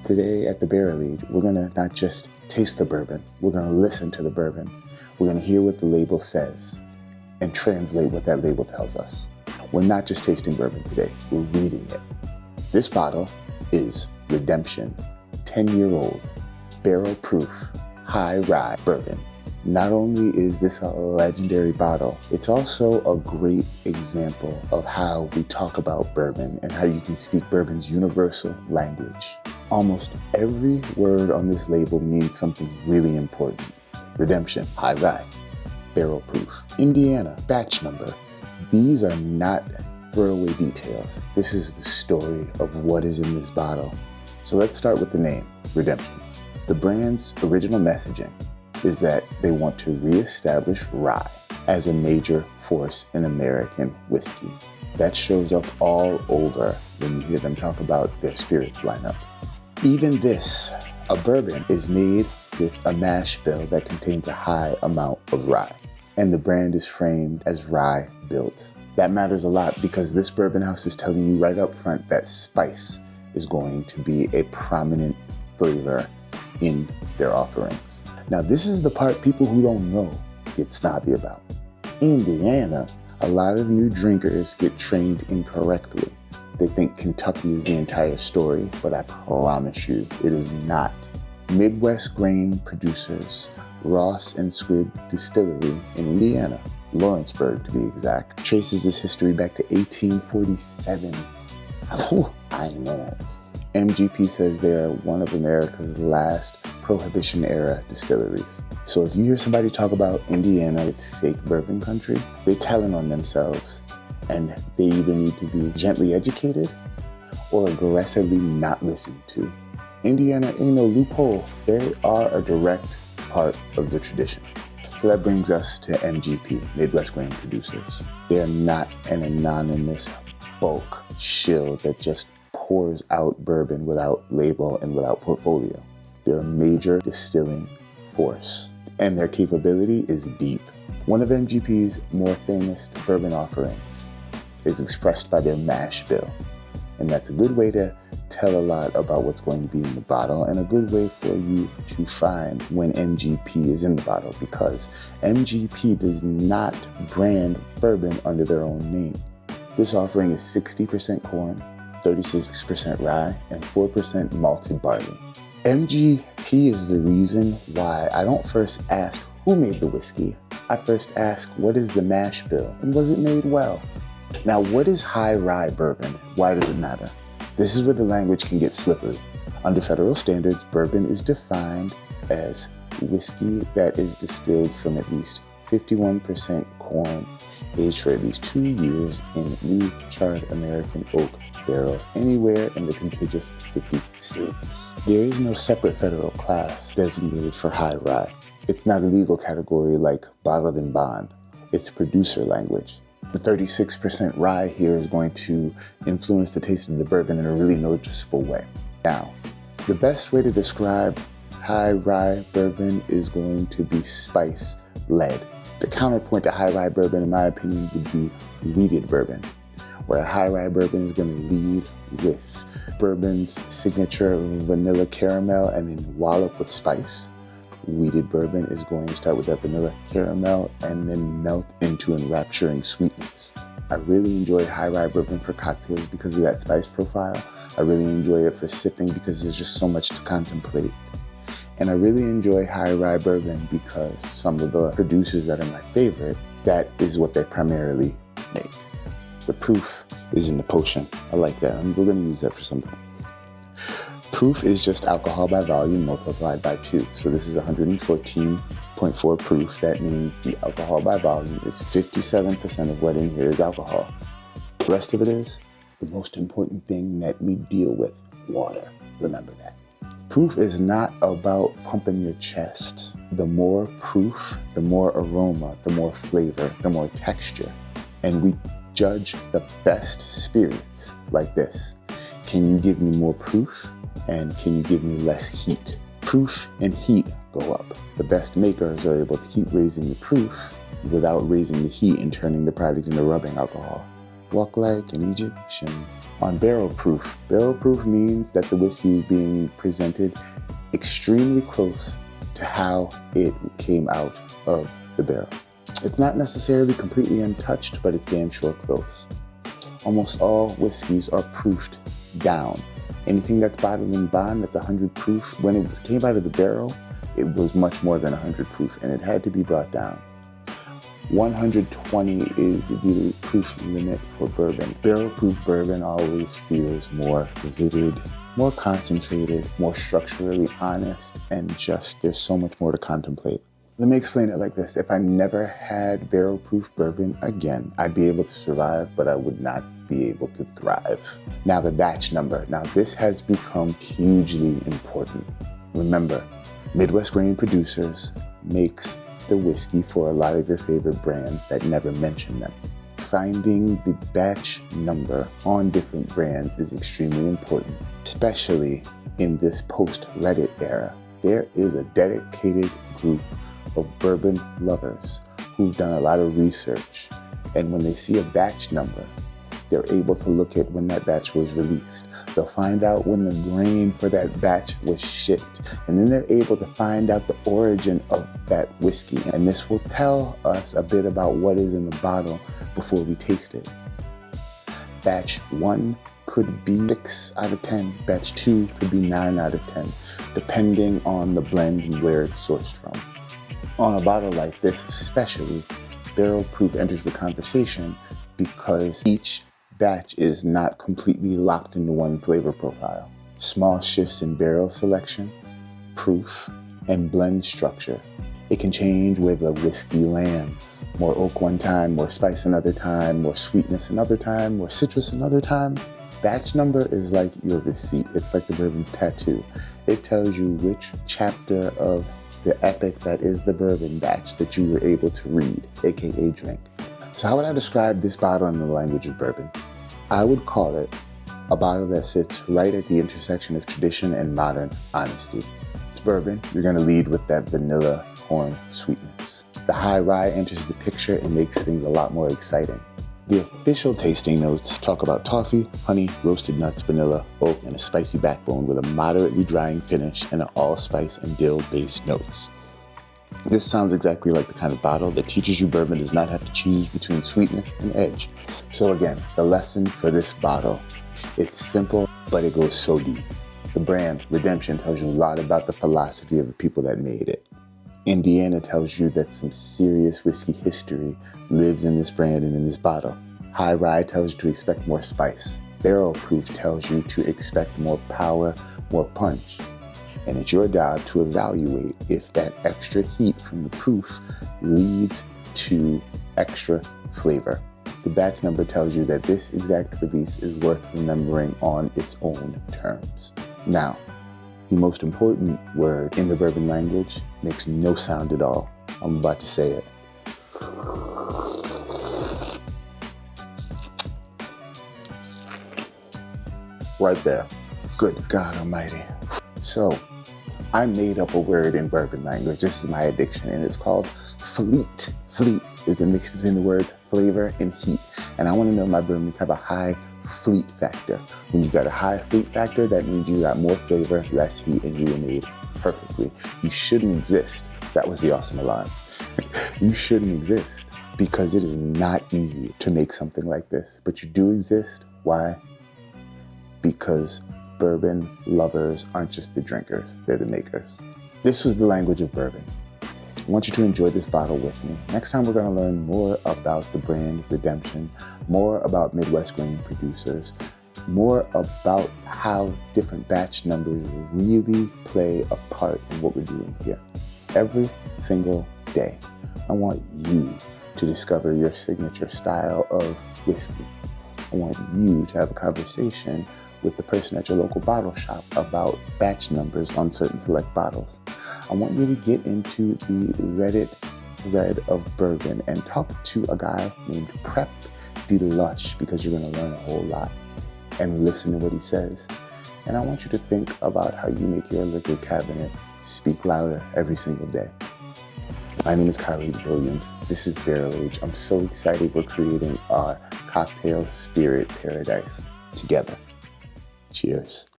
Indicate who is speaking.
Speaker 1: Today at the Barrel Age, we're gonna not just taste the bourbon, we're gonna listen to the bourbon. We're gonna hear what the label says and translate what that label tells us. We're not just tasting bourbon today, we're reading it. This bottle is Redemption 10-year-old barrel proof high rye bourbon. Not only is this a legendary bottle, it's also a great example of how we talk about bourbon and how you can speak bourbon's universal language. Almost every word on this label means something really important. Redemption, high rye, barrel proof, Indiana, batch number. These are not throwaway details. This is the story of what is in this bottle. So let's start with the name, Redemption. The brand's original messaging is that they want to reestablish rye as a major force in American whiskey. That shows up all over when you hear them talk about their spirits lineup. Even this, a bourbon, is made with a mash bill that contains a high amount of rye, and the brand is framed as rye built. That matters a lot because this bourbon house is telling you right up front that spice is going to be a prominent flavor in their offerings. Now, this is the part people who don't know get snobby about. Indiana, a lot of new drinkers get trained incorrectly. They think Kentucky is the entire story, but I promise you, it is not. Midwest grain producers, Ross and Squibb Distillery in Indiana, Lawrenceburg to be exact, traces its history back to 1847. I know. MGP says they are one of America's last Prohibition-era distilleries. So if you hear somebody talk about Indiana, it's fake bourbon country, they're telling on themselves, and they either need to be gently educated or aggressively not listened to. Indiana ain't no loophole. They are a direct part of the tradition. So that brings us to MGP, Midwest Grain Producers. They are not an anonymous bulk shill that just pours out bourbon without label and without portfolio. They're a major distilling force, and their capability is deep. One of MGP's more famous bourbon offerings is expressed by their mash bill, and that's a good way to tell a lot about what's going to be in the bottle and a good way for you to find when MGP is in the bottle, because MGP does not brand bourbon under their own name. This offering is 60% corn, 36% rye, and 4% malted barley. MGP is the reason why I don't first ask who made the whiskey. I first ask, what is the mash bill and was it made well? Now, what is high rye bourbon? Why does it matter? This is where the language can get slippery. Under federal standards, bourbon is defined as whiskey that is distilled from at least 51% corn, aged for at least 2 years in new charred American oak barrels anywhere in the contiguous 50 states. There is no separate federal class designated for high rye. It's not a legal category like bottled in bond. It's producer language. The 36% rye here is going to influence the taste of the bourbon in a really noticeable way. Now, the best way to describe high rye bourbon is going to be spice-led. The counterpoint to high rye bourbon, in my opinion, would be wheated bourbon, where a high rye bourbon is going to lead with bourbon's signature vanilla caramel and then wallop with spice. Wheated bourbon is going to start with that vanilla caramel and then melt into enrapturing sweetness. I really enjoy high rye bourbon for cocktails because of that spice profile. I really enjoy it for sipping because there's just so much to contemplate. And I really enjoy high rye bourbon because some of the producers that are my favorite, that is what they primarily make. The proof is in the potion. I like that. We're going to use that for something. Proof is just alcohol by volume multiplied by 2. So this is 114.4 proof. That means the alcohol by volume is 57% of what in here is alcohol. The rest of it is the most important thing that we deal with, water. Remember that. Proof is not about pumping your chest. The more proof, the more aroma, the more flavor, the more texture. And we judge the best spirits like this. Can you give me more proof? And can you give me less heat? Proof and heat go up. The best makers are able to keep raising the proof without raising the heat and turning the product into rubbing alcohol. walk like an Egyptian. On barrel proof. Barrel proof means that the whiskey is being presented extremely close to how it came out of the barrel. It's not necessarily completely untouched, but it's damn sure close. Almost all whiskeys are proofed down. Anything that's bottled in bond that's 100 proof, when it came out of the barrel, it was much more than 100 proof, and it had to be brought down. 120 is the proof limit for bourbon. Barrel proof bourbon always feels more vivid, more concentrated, more structurally honest, and just there's so much more to contemplate. Let me explain it like this. If I never had barrel proof bourbon again, I'd be able to survive, but I would not be able to thrive. Now the batch number. Now this has become hugely important. Remember, Midwest Grain Producers makes the whiskey for a lot of your favorite brands that never mention them. Finding the batch number on different brands is extremely important, especially in this post-Reddit era. There is a dedicated group of bourbon lovers who've done a lot of research, and when they see a batch number, they're able to look at when that batch was released. They'll find out when the grain for that batch was shipped, and then they're able to find out the origin of that whiskey. And this will tell us a bit about what is in the bottle before we taste it. Batch 1 could be 6 out of 10. Batch 2 could be 9 out of 10, depending on the blend and where it's sourced from. On a bottle like this especially, barrel proof enters the conversation because each batch is not completely locked into one flavor profile. Small shifts in barrel selection, proof, and blend structure. It can change where the whiskey lands. More oak one time, more spice another time, more sweetness another time, more citrus another time. Batch number is like your receipt. It's like the bourbon's tattoo. It tells you which chapter of the epic that is the bourbon batch that you were able to read, aka drink. So how would I describe this bottle in the language of bourbon? I would call it a bottle that sits right at the intersection of tradition and modern honesty. It's bourbon. You're gonna lead with that vanilla corn sweetness. The high rye enters the picture and makes things a lot more exciting. The official tasting notes talk about toffee, honey, roasted nuts, vanilla, oak, and a spicy backbone with a moderately drying finish and an allspice and dill-based notes. This sounds exactly like the kind of bottle that teaches you bourbon does not have to choose between sweetness and edge. So again, the lesson for this bottle, it's simple, but it goes so deep. The brand, Redemption, tells you a lot about the philosophy of the people that made it. Indiana tells you that some serious whiskey history lives in this brand and in this bottle. High Rye tells you to expect more spice. Barrel Proof tells you to expect more power, more punch. And it's your job to evaluate if that extra heat from the proof leads to extra flavor. The batch number tells you that this exact release is worth remembering on its own terms. Now, the most important word in the bourbon language makes no sound at all. I'm about to say it. Right there. Good God Almighty. So, I made up a word in bourbon language. This is my addiction, and it's called fleet. Fleet is a mix between the words flavor and heat. And I want to know my bourbons have a high fleet factor. When you got a high fleet factor, that means you got more flavor, less heat, and you were made perfectly. You shouldn't exist. That was the awesome alarm. You shouldn't exist because it is not easy to make something like this. But you do exist. Why? Because bourbon lovers aren't just the drinkers, they're the makers. This was the language of bourbon. I want you to enjoy this bottle with me. Next time we're going to learn more about the brand Redemption, more about Midwest Grain Producers, more about how different batch numbers really play a part in what we're doing here. Every single day, I want you to discover your signature style of whiskey. I want you to have a conversation with the person at your local bottle shop about batch numbers on certain select bottles. I want you to get into the Reddit thread of bourbon and talk to a guy named Prep Delush because you're going to learn a whole lot and listen to what he says. And I want you to think about how you make your liquor cabinet speak louder every single day. My name is Khalid Williams. This is Barrel Age. I'm so excited we're creating our cocktail spirit paradise together. Cheers.